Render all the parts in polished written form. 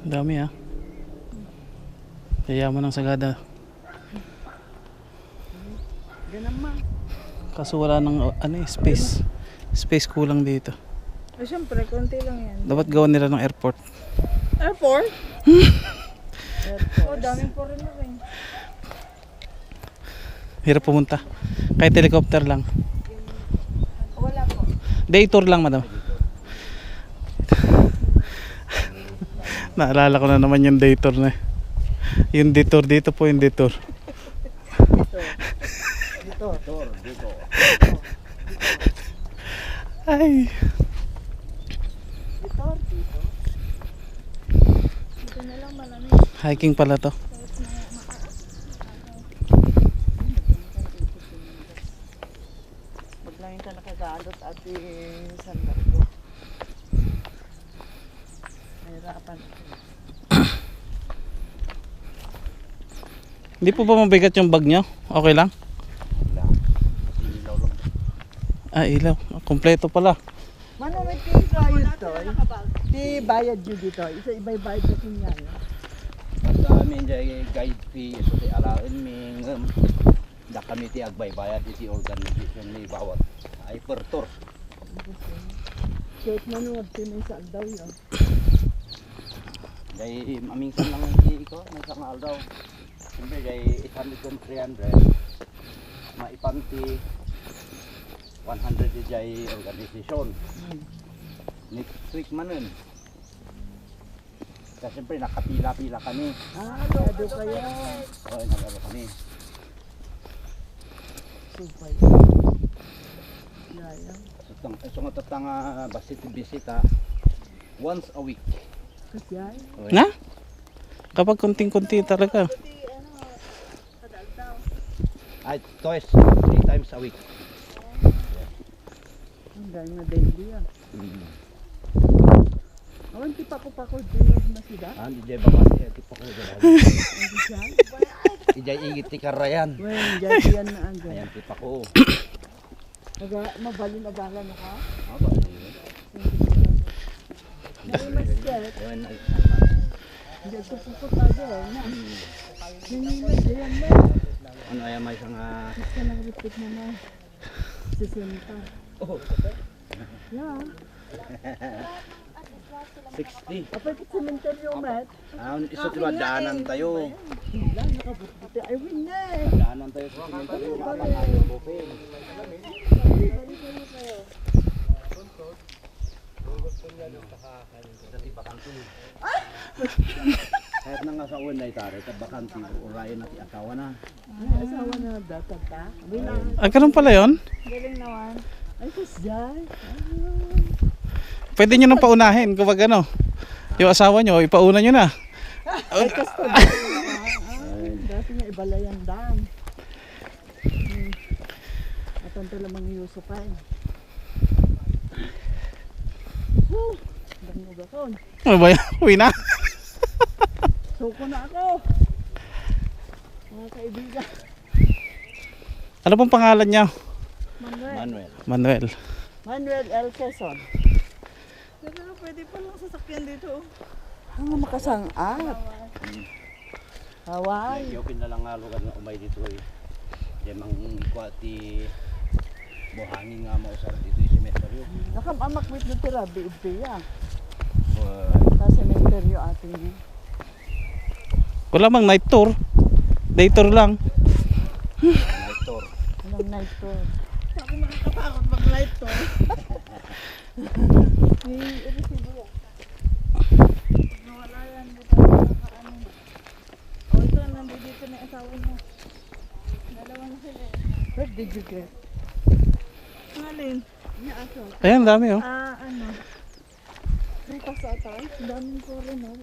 Dami ah. Yayaman ng Sagada. Ganun ma. Kaso wala ng space. Space kulang dito. Ay, syempre, konti lang yan. Dapat gawan nila ng airport. Airport? Oh, daming foreigner rin. Hirap pumunta. Kahit helicopter lang. Wala po. Day tour lang, madam. Naalala ko na naman yung day tour na. Yung detour dito po, yung detour. Dito. Ay. Dito na lang malamig. Hiking pala to. Huwag lang yung nakagalot at sandal ko. Mahirapan. Hindi po ba mabigat yung bag nyo? Okay lang? Ilaw lang. Ah, ilaw. Kompleto pala. Mano, may bayad to. Di bayad nyo dito. Iba-ibay bayad sa kanya. Basta amin dyan guide fee. So di alain mi da kami ti agbaybayad iti organization ni bawat ay per tour. Kahit manood tinay sa aldaw yun. Dahil aminsan lang iti ko. May isang aldaw. Siyempre dahil 800 kung 300. Maipanti 100 di jay organization. Next week manun. Kasi siyempre nakapila-pila kami. Lado kayo. O, nagano kami. Supay. Yaya. So nga tatang bisita once a week. Kasi ay. Na? Kapag konting-konti talaga. Ay, twice, 3 times a week. Ang dahil na daily ah. Awan ti pako-pako di masida. Hindi dyan ba kasi tipo ko dyan. Hindi siya. Ijay igit ti karayan. Well, dyan na ang Ayan tipo ko. Mabalin agalan na ka? Aba, Naimasket. ayan. Hindi ito puputado na. Ninimas yan na. Ano ayan may isang Basta lang repeat na na. Sisinta. oh, Yeah. 60. Apay kit cementerio mat. Iso diba daanan tayo. Wala nakabuti. Ay win na eh. Daanan tayo sa cemetery. Nakapang buffet. Kahit na nga sa unay tare, tabakanti, urayan natin akawa na. Ay asawa na data ta. Win na. Ah, ganun pala yun? Galing naman. Ay kusjay. Pwede nyo nang paunahin kapag ano. Yung asawa nyo, ipauna nyo na. Ay kasto. Dati nga ibalayan dan. Atan to lamang yusupan. Dami ugason. Ano ba yan? Uwi na. Suko na ako. Mga kaibigan. Ano pong pangalan nyo? Manuel. Manuel. Manuel L. Quezon. Pero pwede pa lang sasakyan dito. Ang makasang-at. Hawaii. Yopin na lang nga lugar na umay dito eh. Diyan mang kwati buhangin nga mausar dito yung cemetery. Nakamakwit na tira, biya. Sa cemetery ating eh. Wala mang night tour. Day tour lang. Night tour. Walang night tour. Ako makakatakot mag-night tour. May resibo yan. Nawala yan. Nakaano. O ito, nandito na yung asawa niya. Dalawa na sila eh. Where did you get? Alin? Niya aso. Ayan, dami oh. Ano? Ritas ata. Daming foreigner.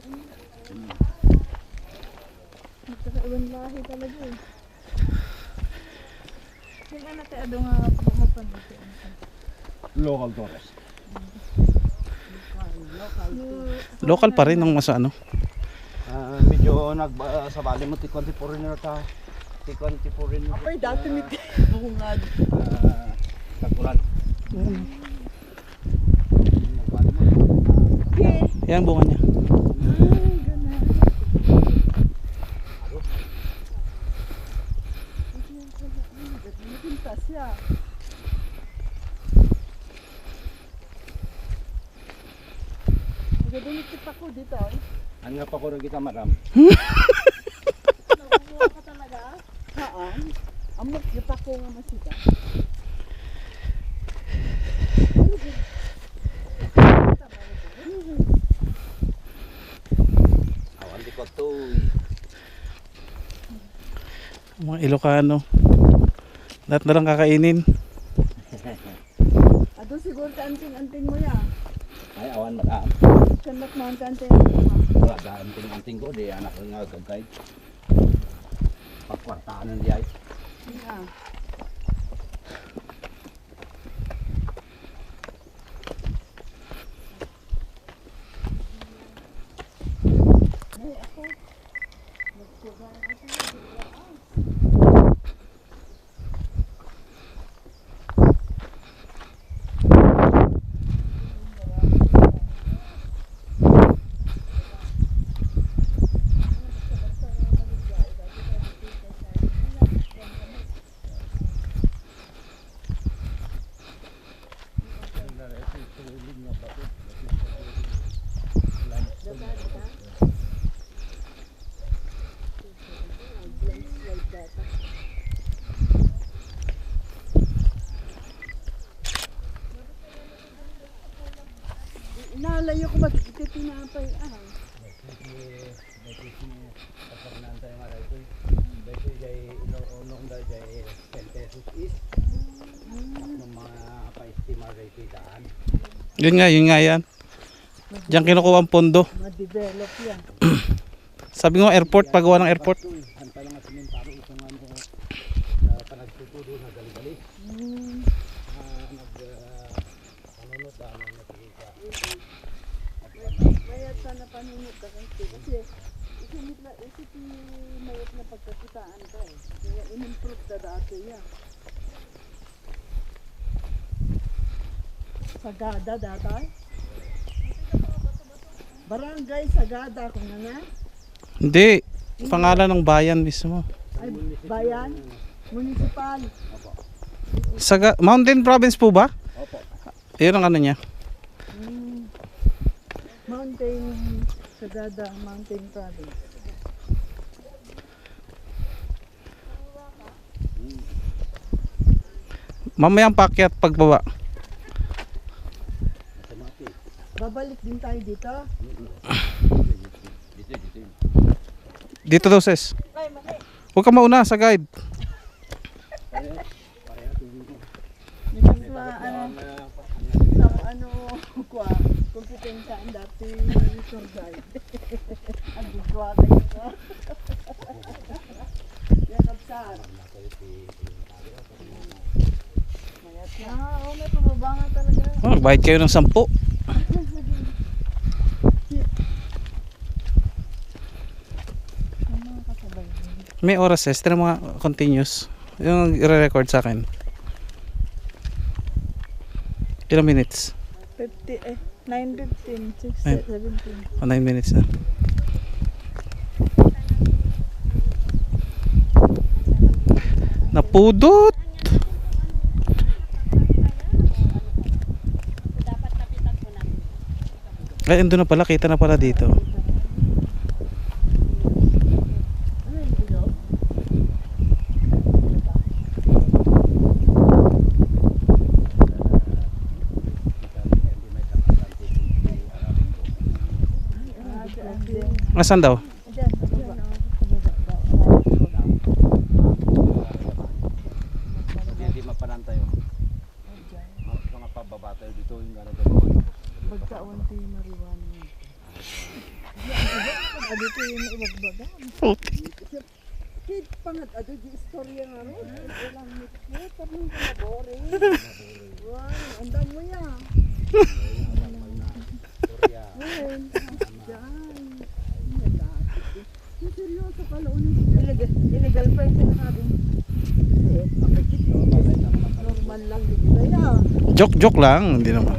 Nagkakaiwan lahi talaga eh. Yung anak tayo doon nga mapanito. Local tourist. Local pa rin ng masa ano. Medyo nagsabali mo ti konti foreigner ta. Tikon tipo rin. Apay dati may bungad. Takulan. Okay. Yan bunga niya. Ay, ganun. Nakintas siya. Nagdumikit ako dito. Ano nga pa ko rin kita madam? Nakukuha ka talaga? Saan? Amok, kita ko nga masita. Awan di ko to. Mga Ilocano. Lahat na lang kakainin. Ato siguro ka anting-anting mo ya. Ay awan madam. Kanat mo ang anting-anting mo. Wala da anting ko di anak ko nga gagay. Pagkwartaan di ay. Yeah. Ay, ako. Nagsugan ako. Inalayo ko magtitinapay ah. Yun nga yan. Diyan kinukuha ang pondo. Ma-develop yan. Sabi ko airport, pagawa ng airport. Mayat sana panunod ka kasi isip mayat na pagkakitaan ka eh. Kaya in-improve na dati yan. Sagada dati? Barangay Sagada kung nga. Hindi. Pangalan ng bayan mismo. Ay, bayan? Municipal? Mountain Province po ba? Opo. Yun ang ano niya. Mountain Sagada, Mountain Province. Mamayang pakyat pagbaba. Babalik din tayo dito. Dito daw sis. Huwag ka mauna sa guide. Ano kwa, kompetensya ang dati tour guide. Ang gigwa kayo ko. Yakap saan. Mayat na. May pababanga talaga. Magbayad kayo ng 10. May oras sis. Tira mga continuous. Yung i-record sa akin. Ilang minutes? 9:15, 6:17. 9 minutes na. Napudot! Ay, ando na pala. Kita na pala dito. Nasaan daw? Hindi mapanantay yo. Mga pababa tayo dito yung gano'n. Pagkaon ti marijuana niya. Dito yung ibagbagan. Kid pangat ado di istorya nga ro. Ilang mityo tapos labore. Wow, andam mo ya. Ayun. Diyan. Seryoso pala uno. Illegal pa yung sinasabi Joke lang, hindi naman.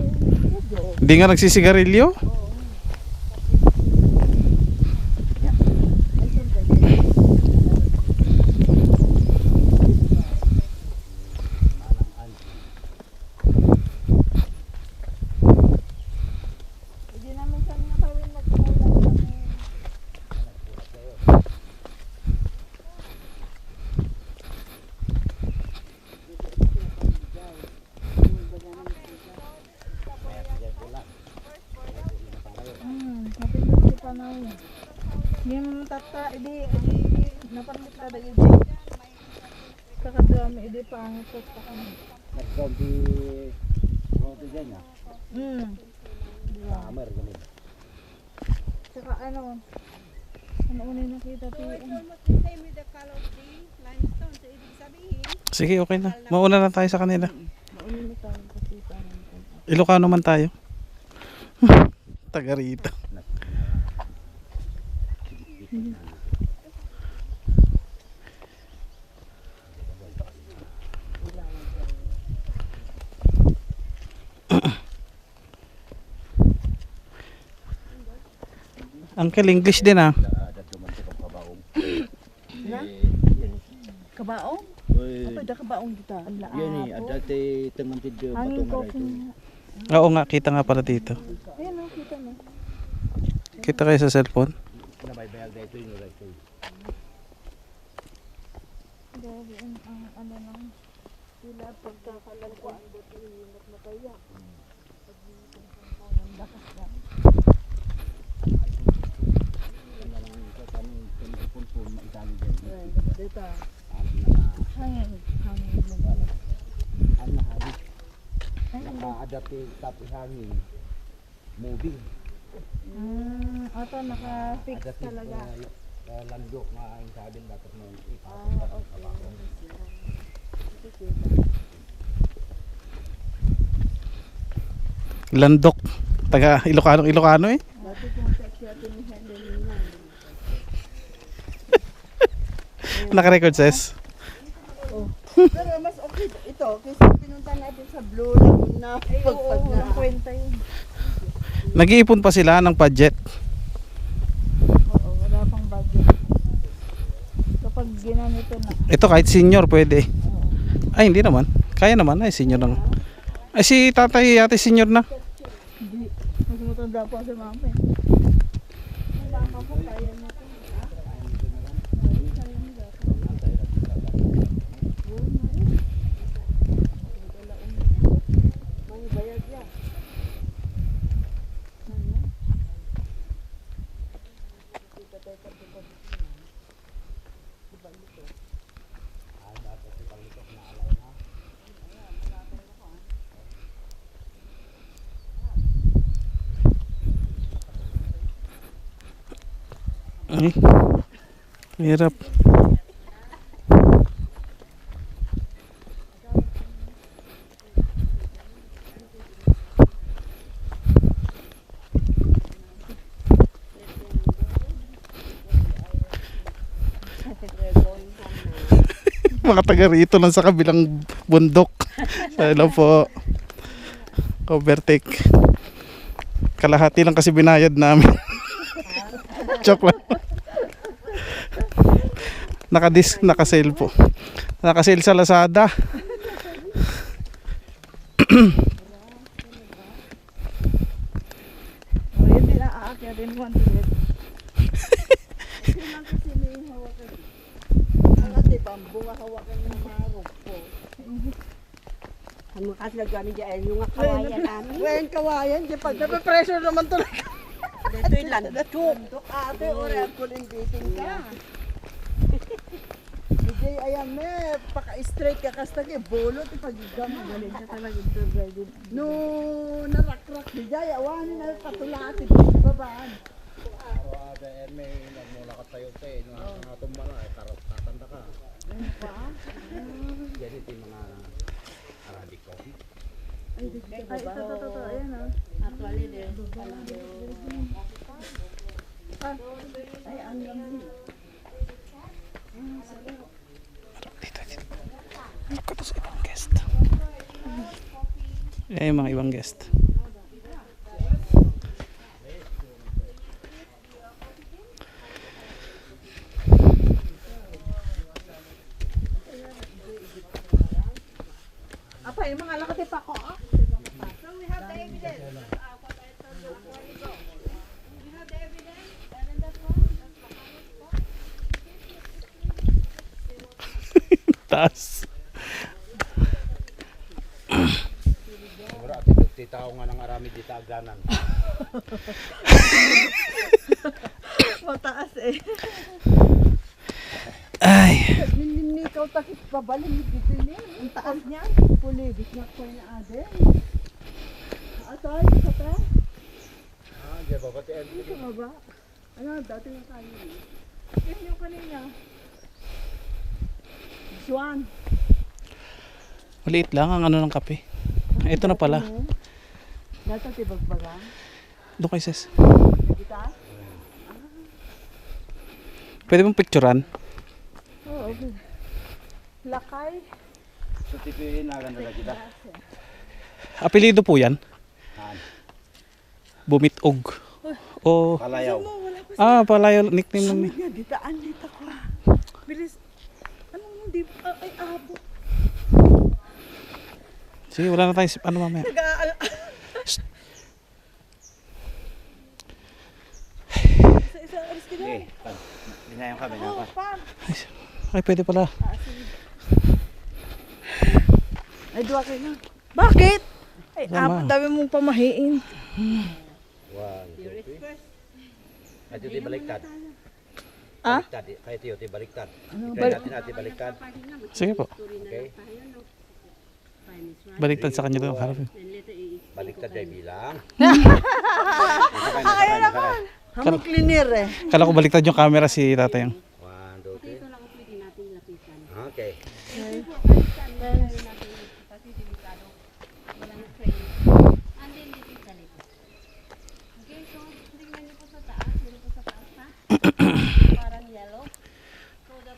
Hindi nga nagsisigarilyo. Hindi namin saan nga kawin nagkulang kami. Kapit na si Panaw. Hindi mo tata, edi napanit ka dahil edi. Kakadami, edi pangit ko pa kami. Nagkampi roto dyan ya. Summer ganun. Saka ano unay nakita tayo. Sige, okay na. Mauna na tayo sa kanila. Mauna na tayo kasi parang Ilocano man tayo. Taga rito. Uncle, English din ah. Dadluman ko pang kabaong. kabaong? Uy, Apa da kabaong kita? yan eh, dati tangantid Hangin patungan coffee ito. na. Oo nga, kita nga pala dito. Ayan o, kita mo. Kita kayo sa cellphone. Nabaybayag na ito yung right. Grabe ang ano lang. Sila pagkakalalkuan buti hinat na kaya. Pag-iitong bakas na. Dito. Hangin. Hangin mo pala. Naka-adapt tapos hangin. Moving. Ato naka-fix Adapt talaga. landok nga ang sabi dapat mo Landok. Taga Ilocano eh. Dati kung sa atin ni Helena. Naka-record ses. Pero mas okay ito kasi pinunta natin sa Blue Laguna pagpag na. Ang kwenta yun. Nag-iipon pa sila ng budget. Oo, wala pang budget. Kapag ginanito na. Ito kahit senior pwede. Oo. Ay hindi naman. Kaya naman ay senior lang. Ay si tatay yate senior na. Hindi. Mas matanda pa si mama eh. Mama ko kaya na ito. May bayad yan. Ay. Hirap. Mga taga rito lang sa kabilang bundok. Hello po. Overtake. Kalahati lang kasi binayad namin. Joke lang. Naka-sale po. Naka-sale sa Lazada. O yun din aakyat din 100. Sino kasi may hawakan. Ang ate bambu nga hawakan ng mga rugpo. Ang mga lagami dyan, yung mga kawayan namin. Wen kawayan di pag pressure naman to. Dito yung landok. Ate ore ako din dating ka. Hindi ayan me paka-straight ka kasta kay bolot ipagigam Galing ka talaga ito, Biden. no narakrak di jaya awanin na patulati di babaan. Araw-ada may nagmula ka tayo tayo natumba na tatanda ka. Jadi ito yung mga Arabic coffee. Ay, ito. Ayan o. Actually, Ay ang lamig. Dito. Ano ka to sa ibang guest? yung mga ibang guest. Apa, yung mga lakati pa ko, ah? So we have the evidence. Taas. Siguro ati titaw nga ng arami di taaganan. Mataas eh. Ay. Ninikaw takit pabaling dito ni. Ang taas niya. Pulibis na ko na ade. Atay, kata. Ah, di ba pati Ito nga ba? Ano, dati nga tayo. Yan yung kanina. Juan. Maliit lang ang ano ng kape. Ito na pala. Dati tibagbaga. Doon kay sis. Kita? Pwede mong picturean? Oo, okay. Lakay. So tipiin na ganda kita. Apelido po yan? Han. Bumitog. O, Palayaw. palayo, nickname lang niya. Nga, ditaan dito ko. Bilis. Anong hindi? Ay, abo. Sige, wala na tayong ano mamaya. Nag-aal. Isa-isa, alis ka Okay, dyan. binayang kami na Oh, pa. pan. Ay, pwede pala. Ay, duwa kayo na. Bakit? Ay, Tama. dami mong pamahiin. Wow. Ay, ito baliktad. Ah? Baliktad. Kaya ito baliktad. Try natin baliktad. Sige po. Okay. Baliktad sa kanya doon. Harap. Baliktad ay bilang. Hamog cleaner eh. Kala ko baliktad yung camera si tatay. 1, 2, 3. Okay.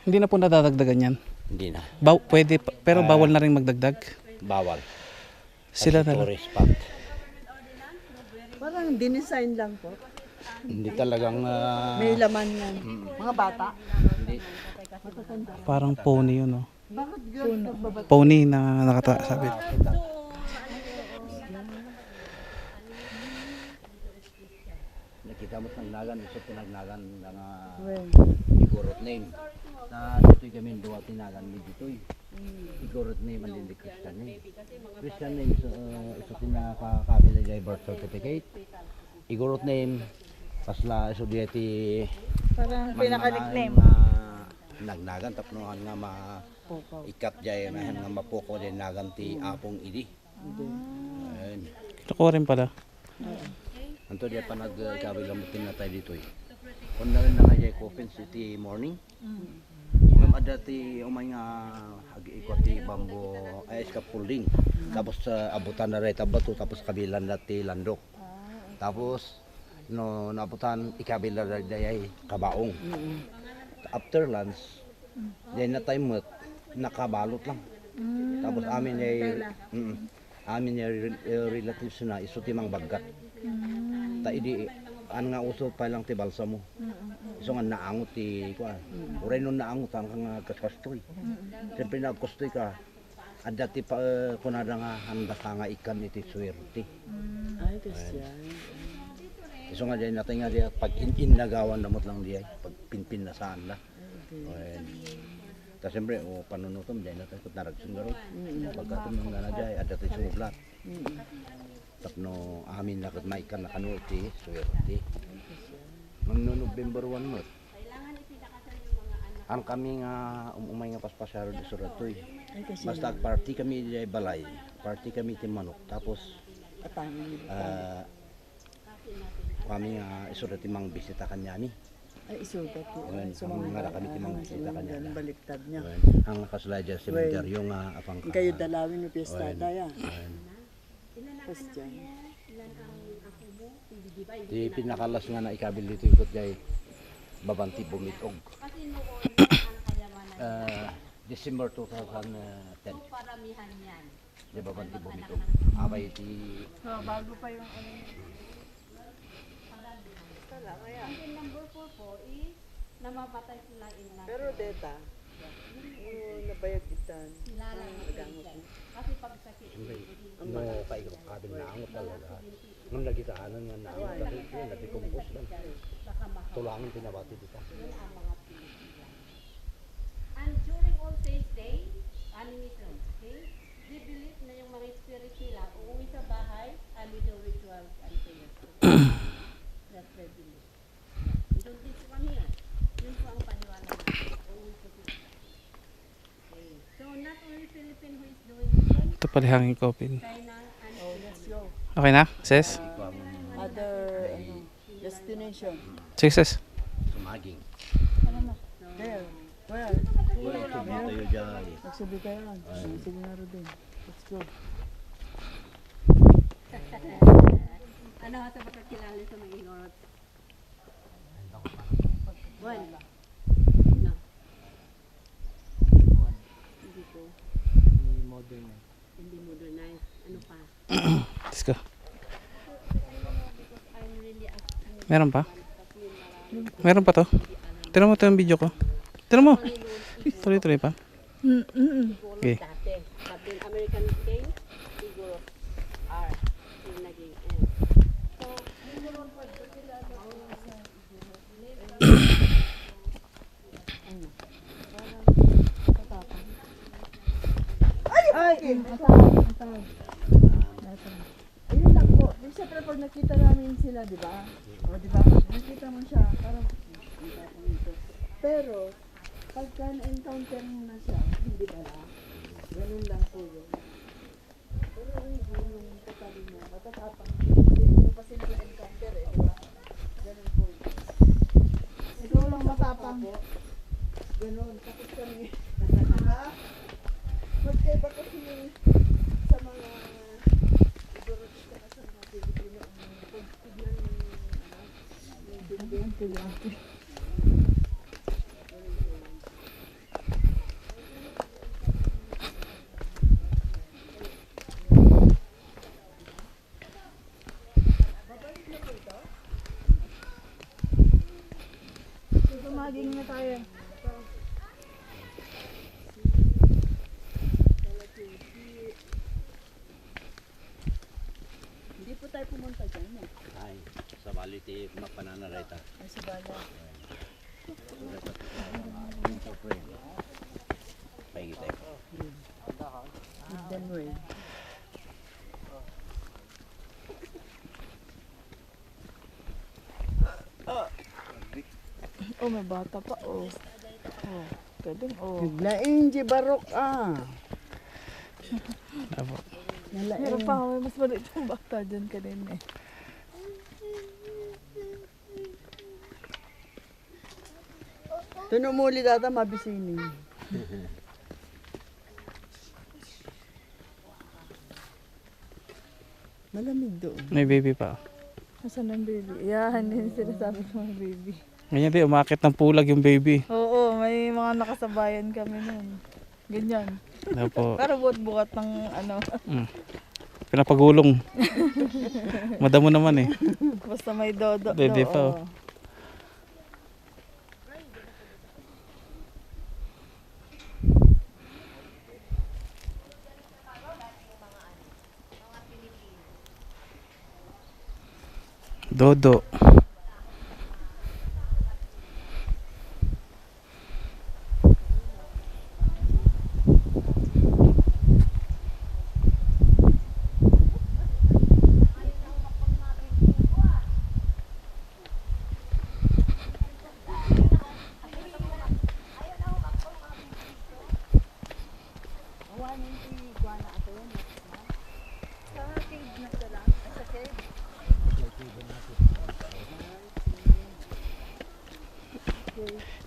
Hindi na po nadadagdagan yan. Hindi na. Pwede, pero bawal na rin magdagdag. Bawal. Sila na lang. Tourist spot. Parang dinesign lang po. Hindi talagang May laman yan. Mga bata. hindi. Parang pony yun, no? Bakit girl nagbabata? Pony na nakatasabit. Nakita mo't nagnagan, iso tinagnagan ng Well, igorot name. Na dito'y kami duwa tinagan ni dito'y. Igorot name ang hindi Christian name. Christian name iso tinakakabila jay birth certificate. Igorot name pasla iso dieti Parang pinaka-nickname. nagnagan tapnohan nga ikat jay na nga mapoko jay nagan ti apong idi. Ayun. Nakuha rin pala. Anto dia pa nagkabilamutin na tayo dito eh. Kung na nga jay Copen City morning. Ngam ada ti umay nga ag-ikot ti bambo ay scaffolding. Tapos abutan na reta bato tapos kabilan na ti landok. Tapos no nabutan ikabila na dayay kabaong. After lunch, then na time nakabalot lang. Tapos amin ay relatives na iso timang bagat. Ta idi an nga uso pa lang ti balsa mo. Iso nga naangot ti kuan. Uray nun naangot ang nga kastoy. Siyempre na kastoy ka. Adda ti pa kunada nga handa ka nga ikan iti swerte. ay, Christian. Iso nga diyan natin nga diya pag inagawan namot lang diya pag pinpin na saan la. Ta siyempre o panunutom diyan natin kung naragsun garo. Pagkatum nga na diya adda ti sublat. Tapno amin na kat maikan na kanuti swerte. Nung November 1 mo. Ang kami nga umay nga paspasyaro di suratoy. Ay, kasi Basta party kami di balay. Party kami ti manok. Tapos katangin nila. kami nga isurat timang bisita kanya ni. Ay, isugat po. Well, ang nga kami timang bisita kanya na. Baliktad niya. Ang nakasulay dyan cemetery yung apang Kayo dalawin ni Pesta Well, tayo. Christian. Di pinakalas nga na ikabil dito ikot kay Babanti Bumitog. December 2010. Di ba banti bumitog? Abay ti... Bago pa yung ano. Ang number 4 po is namapatay sila in na. Pero deta, nabayag itan. Sila lang nagamot. Kasi pag sakit, No, paigro kabin na angot talaga. Nung nagitaanan nga na angot talaga, nag-decompose lang. Tulangan pinabati dito. yun ang mga pinipila. And during All Saints Day, animism, okay? They believe na yung mga spirit nila uuwi sa bahay and with the rituals and prayers. That's their belief. We don't teach one here. Yun po ang paniwala natin. Uuwi po sila. Okay. So not only Philippine who is doing this one, Ito pala hanging coffin. China and Oh, let's go. Okay na, sis? Other destination. Sige, sis. Sumaging. There. Where? Tayo dyan. Nagsabi kayo. Sige nga rin din. Let's go. ano sa pagkakilala sa mga ignorant? One. No. Hindi ko. Hindi modernize. Ano pa? Let's go. I'm really asking. Meron pa? Meron pa to? Tira mo ito yung video ko. Tira mo. Tuloy-tuloy pa. Okay. Dati. Sabi ng American Day, siguro R. Yung naging N. So, siguro po, sila Ay! Ayun lang po. Di syempre pag nakita namin sila, di ba? O di ba? Nakita mo siya, parang pero pagka na-encounter mo na siya, hindi ba na? Ganun lang po yun. Pero hindi yung katali mo, matatapang. Hindi mo pa sila na-encounter eh, di ba? Ganun po yun. Ikaw lang matapang. Ganun, tapos kami. Ha? Magkaiba kasi sa mga siguro dito ka sa mga Pilipino pag tignan yung binding. Sumaging na tayo. Hindi po tayo pumunta dyan eh. Ay, sa baliti mapananarita. Ay, sa bala. Pahingi tayo. Hidden way. Oh, may bata pa. Oh. Oh. Pwede. Oh. Naglaing di barok ah. Apo. Meron pa ako. Mas maliit yung bata dyan kanina eh. Tunumuli data mabisini. Malamig doon. May baby pa. Nasaan ang baby? Yan, yun sinasabi ko mga baby. Ganyan din, umakit ng pulag yung baby. Oo, may mga nakasabayan kami nun. Ganyan. Apo. Pero buhat-buhat ng ano. Pinapagulong. Madamo naman eh. Basta may dodo. Dede pa, oh. Dodo.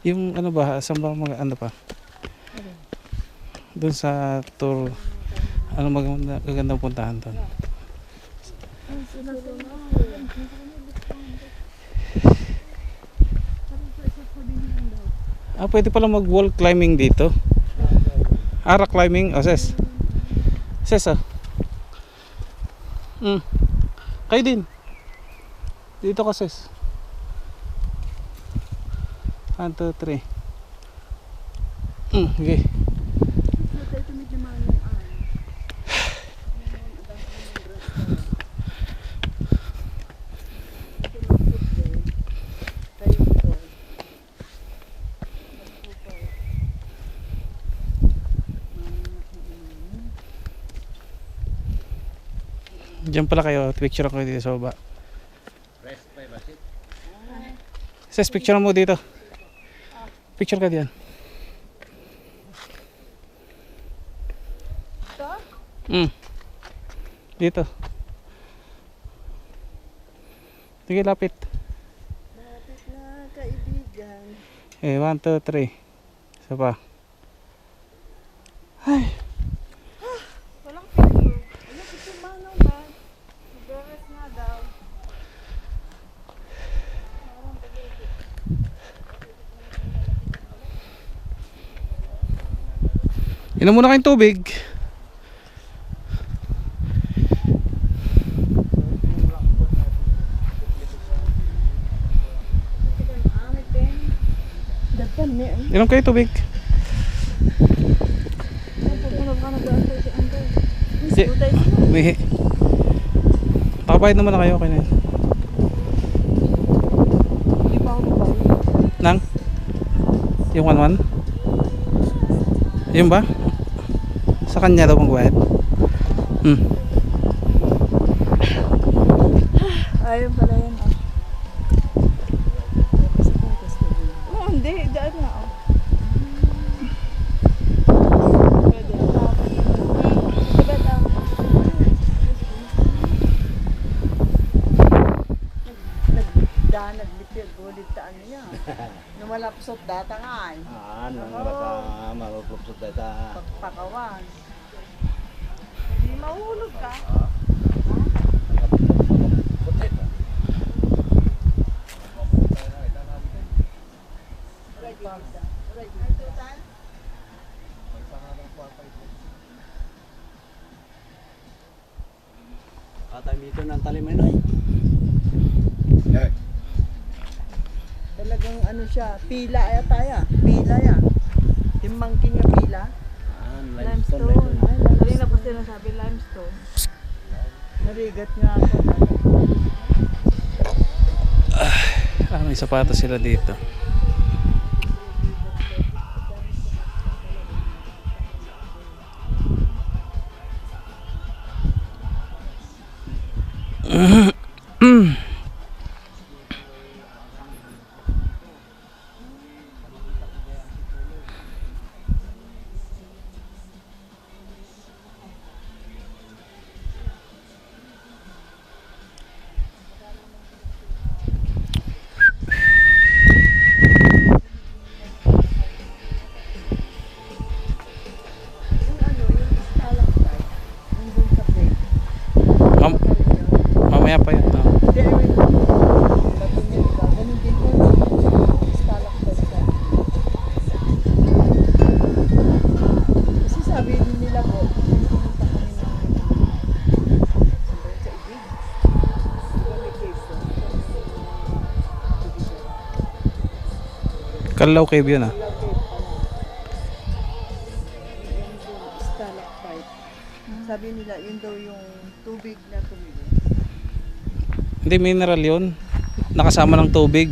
Yung ano ba, saan ba mga ano pa? Doon sa tour, ano magandang puntahan doon? Pwede pala mag wall climbing dito. Rock climbing, ses. Ses ah. Kayo din. Dito ka ses. 1, 2, 3. Okay. Diyan pala kayo, picture ako dito sa baba. Rest pa ba sit? Ses, picture mo dito. Picture ka diyan. Dito. Sige, lapit. Lapit na kaibigan. 1, 2, 3. Isa pa. Ay. Walang picture. Ano gusto manong ba? Mag-rest nga daw. Inom muna kayong tubig. Dapan niya. Inom kayo tubig. Pagpunod ka nag-aantay si Angay. Si, umihi. Nakabayad naman na kayo. Okay na yun. Hindi pa ako nagbayad. Nang? Yung 1-1? Yun ba? Sa kanya daw magbayad. Ayun pala yan. Oh, hindi. Daan nga. Oh. Pwede. Diba daw? Nagbitir ulit sa ano niya. Numalapsot data nga eh. Nang baka mapupsot data. Pagpakawan. Hindi mahulog ka. Atay dito ng Talimenoy. Talagang ano siya, pila ata ya. Pila ya. Timangkin niya pila. Limestone. Kanina pa sinasabi limestone. Narigat nga ako. May sapatos sila dito. Mamaya pa yun. Kasi sabi din nila po, pumunta kami ng sa ibig. May cave doon. Kalaw cave yun ah. Stalactite. Sabi nila, yun daw yung tubig na tumigil. Hindi, mineral yun. Nakasama ng tubig.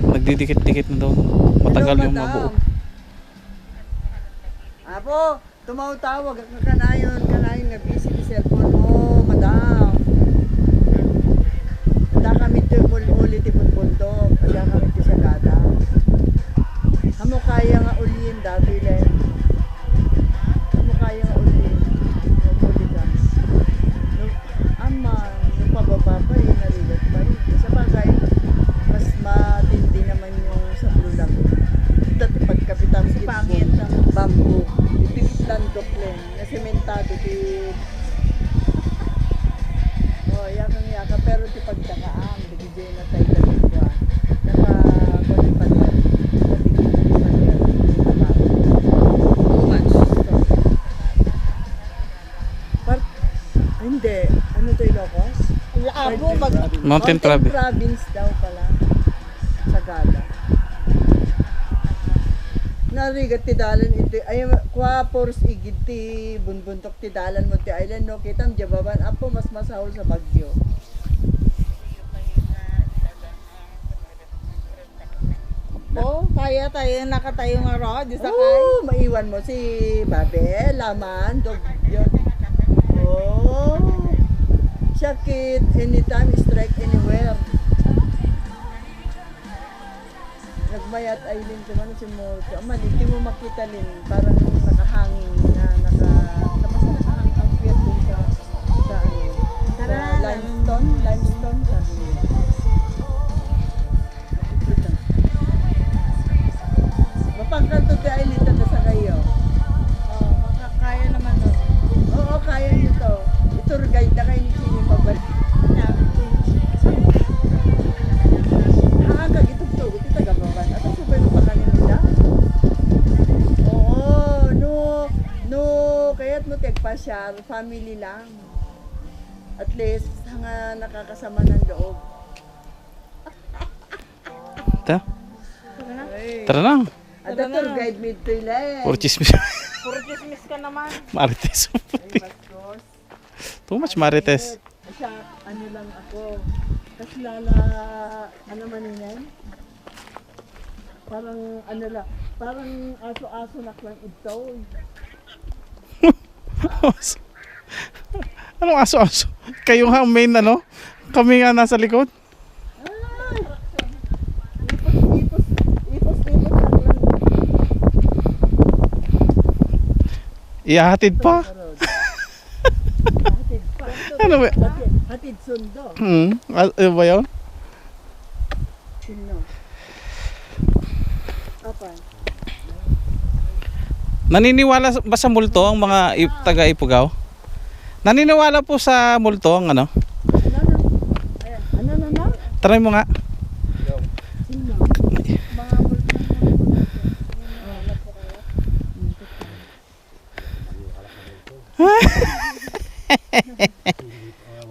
Nagdidikit-dikit na daw. Matagal Hello, yung madam. mabuo. Apo, tumawag ang kanayon nga busy di cellphone mo, madam. Da kami ulit ibon bundok, da kami ti sagada. Amo kaya nga ulin dati len. Amo kaya nga ulin. Uligas. Aman, yung pababa pa yun, narigat pa rin. Sa bagay, mas matindi naman yung sa Blue Lagoon. Dati pagkapitan Sa pangit ang bamboo. Landok len, na sementado di. Oh, yaka pero di pagdakaam, di na tayo dalawa. Naka pagpatay. Hindi. Ano to, Ilocos? Abo, Mountain Province. Province daw pala. Sagada. Narigat ti dalan iti ay kwa pors igid ti bunbuntok ti dalan mo ti island no kitam jababan apo mas masahol sa Bagyo. Oh, kaya tayo nakatayo nga ro, di sakay. Oh, maiwan mo si Babel, Laman, dog yun. Oh, sakit anytime, strike anywhere. Nagmayat Island ko man si mo, hindi mo makita lin, parang nakahangin na nakahangin ang pier dun sa ano, sa limestone sabi niya. Nakikita. Mapangkanto ti Island na sa kayo. Oh, makakaya naman nun. Oo, kaya nyo to. I-tour guide na kayo ni Chini pabalik. Kagitugtog, iti tagababan. At ang super pa kanin nila? Oo, no, kaya't mo tigpasyal, family lang. At least, hanga nakakasama ng loob. Ta? Ay. Tara na. At ang tour guide me to ilay. Puro chismis. Puro chismis ka naman. Marites. Ay, bastos. Too much marites. Siya, ano lang ako. Kasi lala, ano man yan? Parang, ano lang, parang aso-aso na lang ito. Anong aso-aso? Kayo nga ang main ano? Kami nga nasa likod. Ay! Ipos lang lang. Ihahatid pa. Hatid pa. Ano ba? Hatid sundo. Ano ba yun? Sino? Apa? Naniniwala ba sa multo ang mga taga-Ipugaw? Naniniwala po sa multo ang ano? Ano na? Try mo nga. Sino? Mga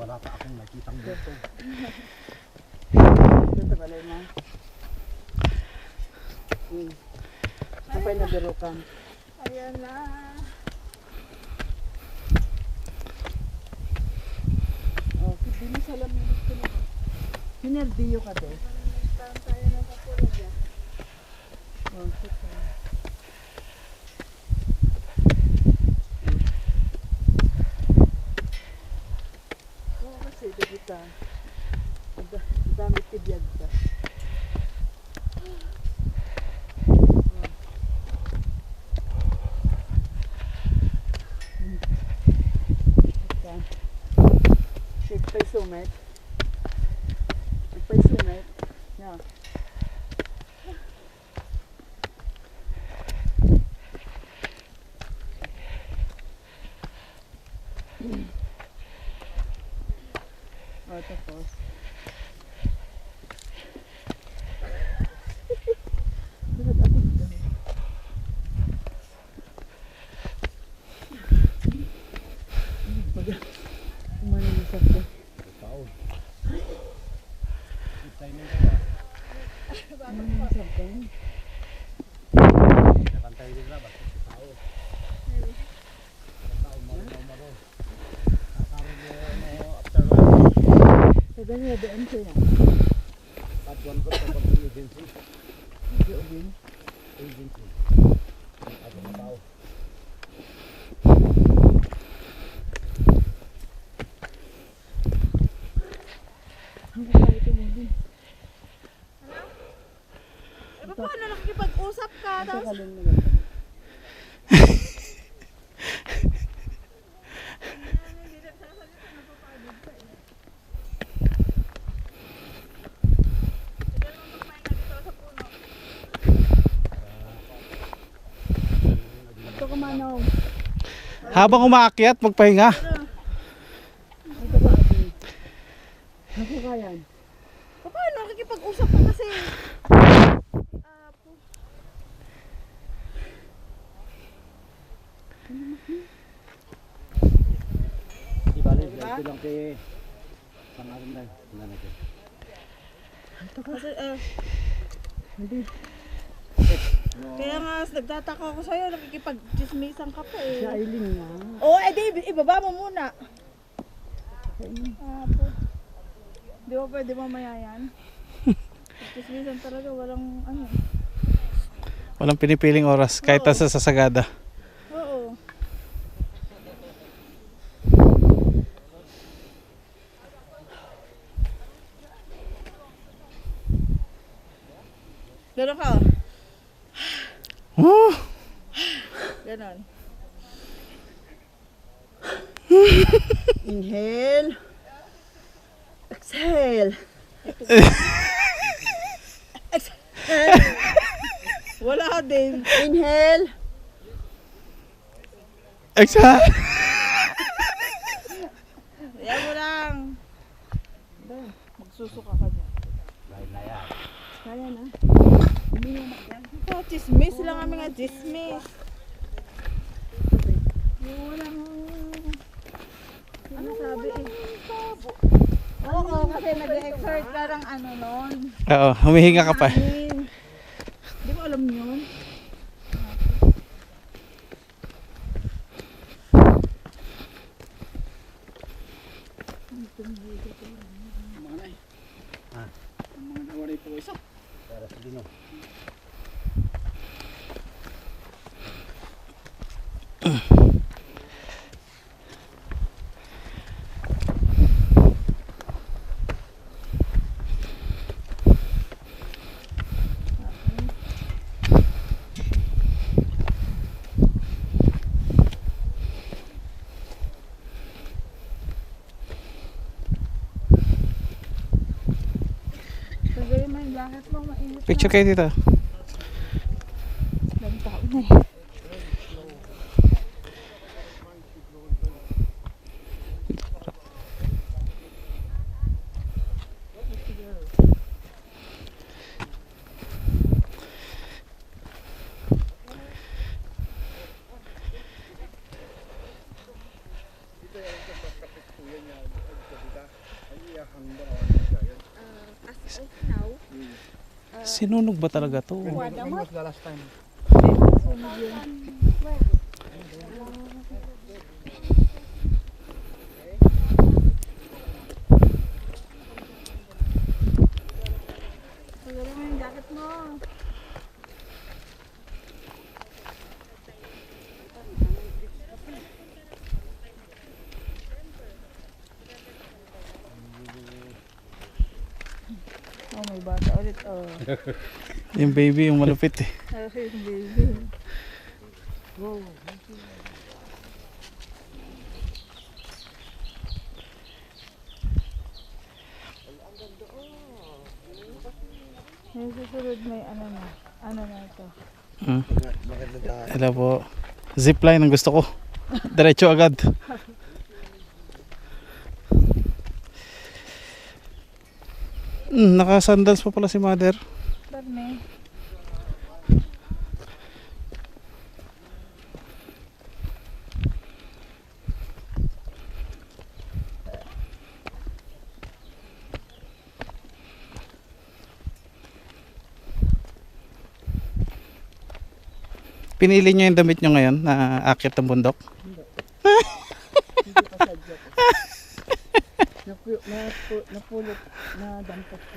Wala pa akong nakitang dito. Ito balay mo. Kapay na birukan. Ayan na. Oh, hindi mo sa lamin ko na. Sinerdiyo ka de. Tayo na sa pula dyan. Oh, sige. Oo, kasi ito kita. Dami tibiyag ka. Pay sumet. Pay sumet. Yeah. Oh, tapos. Umanisap ko. Umanisap ko. Sa ganyan, doon siya. Patuan ko sa pag-agency. Doon. Agency. Ako na tao. Ang kakali ko mo din. Eh, paano nakikipag-usap ka? Ang Tapos, kakali mo din. Ito ka manong. Habang umaakyat, magpahinga. Ito ka ate. Ako kayan. paano nakikipag-usap ka kasi? Di bali. Ito lang kay pangalan na. Nanay. Kasi, kaya nga, nagtataka ako sa'yo, nakikipag-chismisan ka pa eh. Sa Aileen nga. Oo, edi, ibaba mo muna. Po. Di ba pwede mamaya yan? Chismisan talaga, walang ano. Walang pinipiling oras, kahit Oo. sa sasagada. Oo. Ganon ka. Oh, Ganon. Inhale. Exhale. Wala din. Inhale. exhale. Yan mo lang. Magsusuka ka dyan. Kaya na. Oh, chismis lang kami nga, chismis. Yung walang... Ano sabi eh? Oo, kasi nag-exert ka ng ano nun. Oo, humihinga ka pa. Di ko alam yun. Para sa dino. Tagay mo yung jacket mo, mainit Picture kayo dito. na. Tao na eh. Sinunog ba talaga to? Tagay mo yung jacket mo. Oh, may bata ulit. Oh. Yung baby, yung malupit eh. Ay, yung baby. Yung susunod may ano na. Ano na ito? Hmm. Hello po. Zipline ang gusto ko. Diretso agad. Naka-sandals pa pala si mother. Darne. Pinili nyo yung damit nyo ngayon na akit ng bundok? Hindi pa sadya ko. Napulot na dampot ko.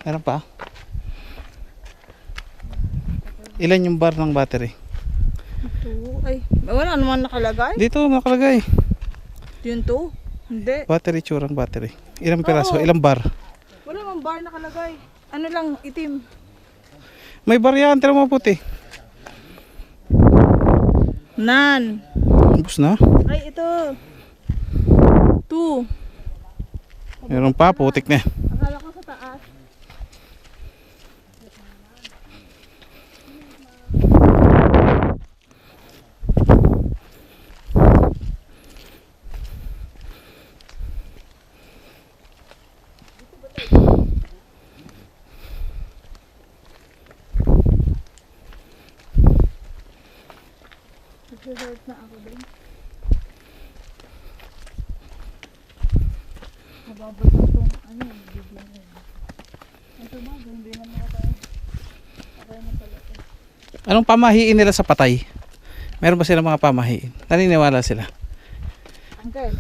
Meron pa? Ilan yung bar ng battery? Ito. Ay, wala naman nakalagay. Dito nakalagay. Yun to? Hindi. Battery, tsurang battery. Ilang piraso? Ilang bar? Wala mang bar nakalagay. Ano lang, itim. May bar yan. Tira mo puti. Nan. Ubus na. Ay, ito. 2. Meron pa. Putik na. Akala ko sa taas. Resort na ako din. Mababot itong ano, bigyan rin. Ito ba? Hindi na mga tayo. Okay na pala ito. Anong pamahiin nila sa patay? Meron ba sila mga pamahiin? Naniniwala sila. Uncle,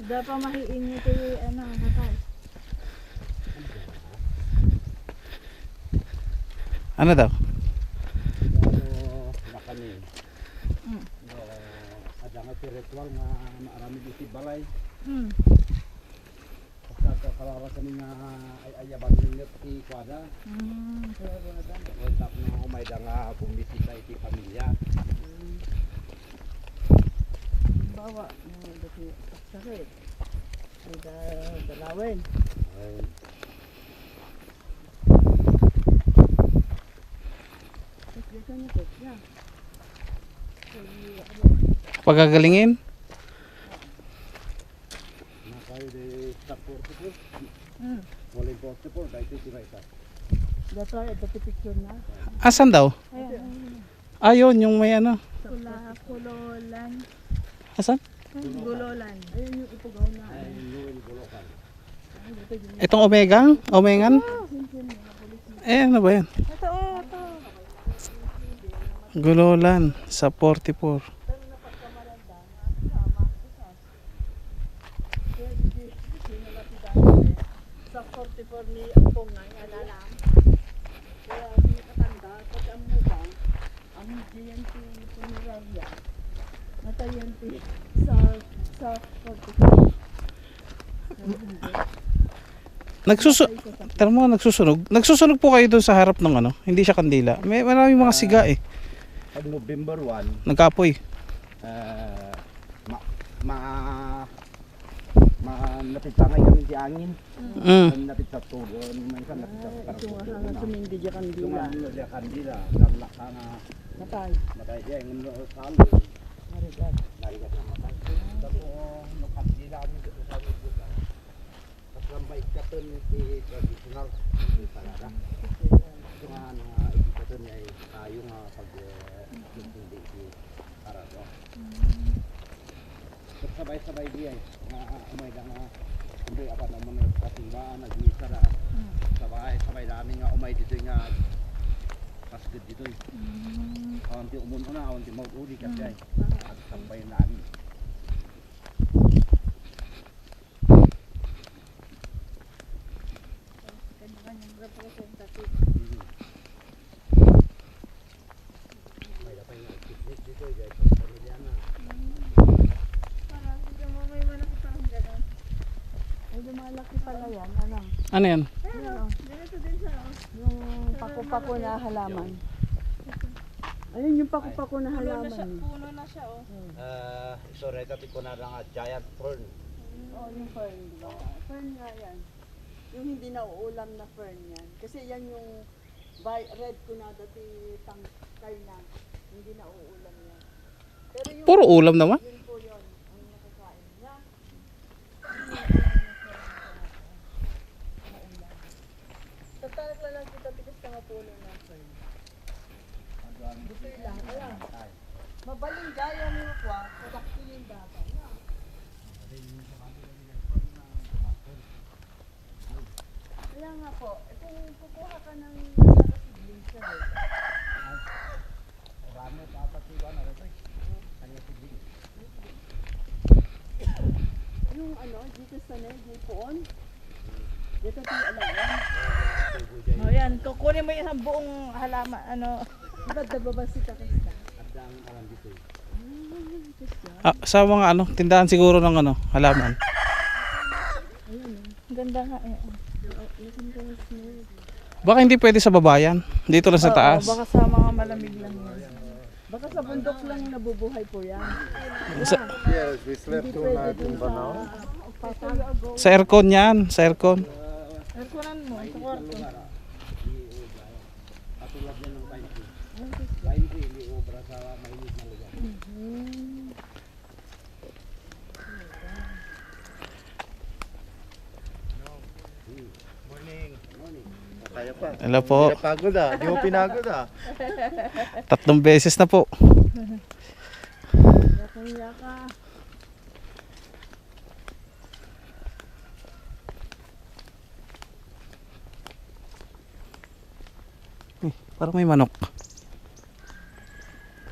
dapat mahiin niyo ito yung ano, nakay. Ano daw? Nakani. Ada nga ritual nga maarami di si balay. Hmm. Kalawa sa mga ayabang ninyo ti kwada. Tap na umay da nga bumisita iti pamilya. Bawa na dati sakit. Ay dalawin. Pagagalingin? Nakay de tapor po. Hmm. Wala importe po dahil iti ita. Dati picture na. Asan daw? Ayan. Ayun, yung may ano. Kulolan. Asan? Gulolan. Ayun yung ipugaw na. Itong Omega? Omengan? Eh, ano ba yan? Ito, oh, ito. Gulolan sa 44. Sa 44 ni Ampong nga, alala. Kaya sinakatanda, pag ang mubang, ang GNT Punerarya, natayanti sa 44. Tara mo, nagsusunog. Nagsusunog po kayo doon sa harap ng ano. Hindi siya kandila. May maraming mga siga eh. Pag November 1, Nagkapoy. napitangay kami si angin. Mm. Napit sa tulo, minsan napit sa Ito nga hanga sumindi dyan kandila. Tumanlo siya kandila, damlak ka nga Matay. matay siya, yung salo, Marigat. narigat na matay. Tapos, no kandila kami dito sa lubusan. Tapos lambay katon si traditional, hindi talaga. Ito nga, ikikaton niya ay tayo nga pag hindi si Arado. Tapos sabay-sabay diya eh, nga umay na nga, hindi apat naman nagkasimbaan, nag-isara. Sabay namin nga umay dito nga pasgad dito eh. Awanti umun na, awanti mauli kasi ay at sampay namin. Kanya-kanyang representative. May dapat nga picnic dito eh, sa pamilya na. Parang hindi mo may malaki parang gano'n. Ay, lumalaki pala yan. Ano? Ano yan? Pero, ganito din siya. Oh. Yung paku-paku na halaman. Ayun yung paku-paku na halaman. Puno na siya, oh. Sorry, dati ko na nga giant fern. Oh, yung fern, di ba? Fern nga yan. Yung hindi na uulam na fern yan. Kasi yan yung red ko na dati tangkay na. Hindi na uulam yan. Pero yung Puro ulam naman. yun po yun. Ang nakakain niya. Tatalak lang kita tigas na mapuno ng fern. Butoy lang. Ayan. Mabaling gaya mo kwa. Kadaktilin dapat. Kaya nga po, kung kukuha ka ng seedlings siya eh. Ramo dapat siya na rin. Kanya sigil. Yung ano, dito sa di poon. Dito tayo alawan. Oh, yan. Kukunin mo yung isang buong halaman, ano. Diba dababa si Takista? At ang alam dito eh. Sa mga ano, tindahan siguro ng ano, halaman. Ganda nga eh. Baka hindi pwede sa babayan. Dito lang sa taas. Oo, baka sa mga malamig lang yan. Baka sa bundok lang nabubuhay po yan. Sa, Hindi pwede dun sa patag. sa aircon yan. Sa aircon. Airconan mo, sa kwarto. Katulad yan ng pine tree. Pine tree, hindi obra sa mainit na lugar. Kaya pa. Hello po. Pagod ah. Di mo pinagod ah. 3 beses na po. Kaya ka. Parang may manok.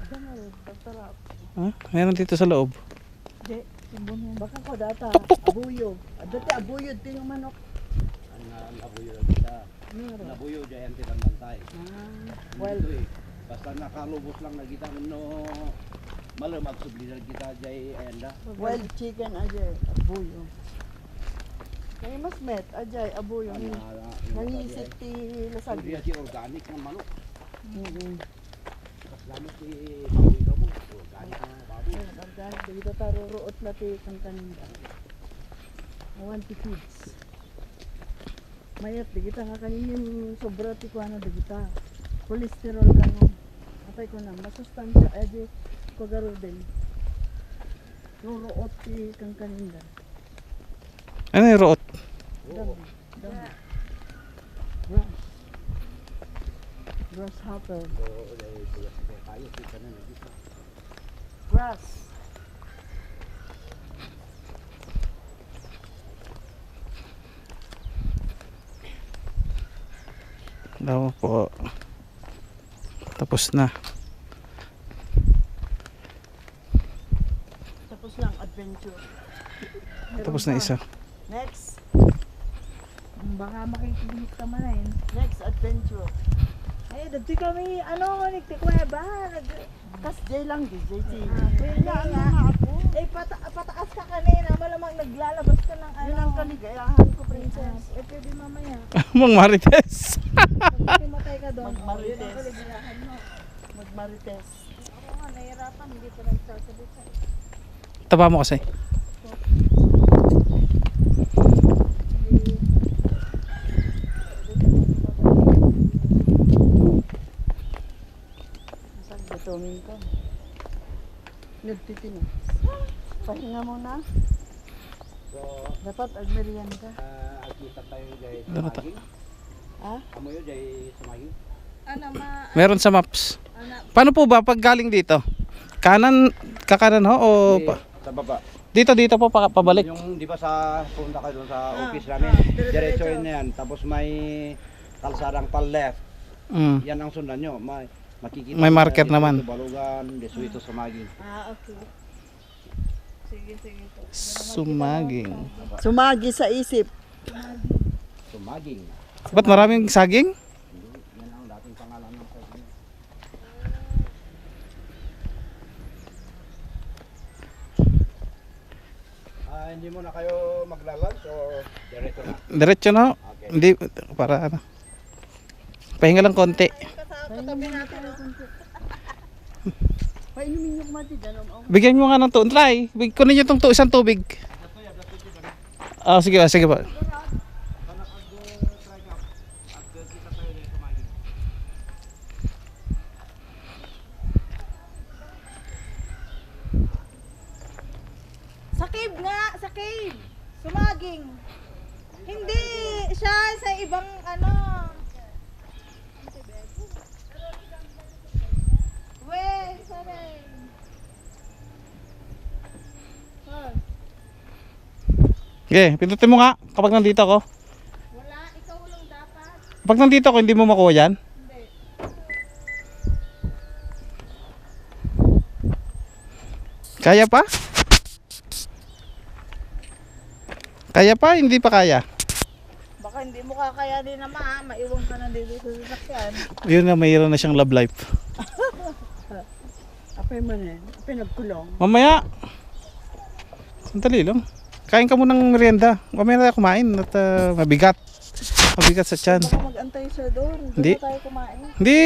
Diyan na rin. Pagtarap. Ha? Meron dito sa loob. Di. Simbon yan. Baka ko data. Abuyo. Dati abuyo din yung manok. Ang nabuyo na kita. Meron. Nabuyo dyan tinan bantay. Well, Dito eh. Basta nakalubos lang na kita no malamag subli na kita jay ayanda. wild chicken ajay. Abuyo. Kaya mas met. Ajay. Abuyo. Nangisip ti lasag. Hindi si organic ng manok. Mas lamang si baboy mo. Organic na baboy. Organic. Dito taruruot na ti kang kaninda. I want to kids. Mayat, di kita nga kaninin sobra ti kuana di kita. Cholesterol ka no. Atay ko na, masustansya, edi ko garo din. Ruruot ti kang kaninda. Ano yung root? Dami, dami. Grass. Grasshopper. Tayo kita na dito. Grass. Daw po. Tapos na. Tapos lang, adventure. Meron Tapos na pa. isa. Next. Baka makikinig ka man eh. Next adventure. Ay, dati kami, ano, nagtikweba. Kas J lang, JT. Pwede nga. Eh, pataas ka kanina. Malamang naglalabas ka ng ano. Yun ang kaligayahan ko, princess. Eh, pwede mamaya. Mang Marites. Pag matay ka doon. Magmarites. Yun ang kaligayahan mo. Magmarites. Ako nga, nahirapan. Hindi pa nagsasalita. Taba mo kasi. Masag gutumin ko. Nagtitinis. Pahinga muna. So, Dapat agmerian ka. kita tayo jay Ano ta? sumaging. Ha? Amo yun jay sumaging. Ano, Meron sa maps. Paano po ba pag galing dito? Kanan, kakanan ho o Sa baba. dito po pabalik? Yung di ba sa punta ka doon sa office namin, diretso yun yan. Tapos may kalsadang pal-left. Mm. Yan ang sundan nyo. Makikita May nyo marker dito, naman. Balugan, Desuito, Sumaging. okay. Sige, sige po. Sumaging. Sumagi sa isip. Sumaging. Ba't maraming saging? Yan ang dating pangalan ng saging. Hindi mo na kayo maglalunch o diretso na? Diretso na ho. Okay. Hindi, para ano. Pahinga lang konti. Katabi natin ang kunti. Painumin yung mati dyan. Bigyan mo nga ng tuon. Try. Kunin nyo itong isang tubig. Ah, sige ba, sige ba. Sa cave nga, sa cave. Sumaging. Hindi siya sa ibang ano. We, sorry. Okay, pindutin mo nga kapag nandito ako. Wala, ikaw lang dapat. Kapag nandito ako, hindi mo makuha yan. Hindi. Kaya pa? Kaya pa? Hindi pa kaya. Baka hindi mo kakayanin na maiwan ka na dito sa sasakyan. Yun na, mayroon na siyang love life. Apay mo na yan. Apay nagkulong. Mamaya. Sandali lang. Kain ka munang merienda. Mamaya na tayo kumain at mabigat. Mabigat sa tiyan. Baka mag-antay siya doon. Doon Hindi. na tayo kumain. Hindi.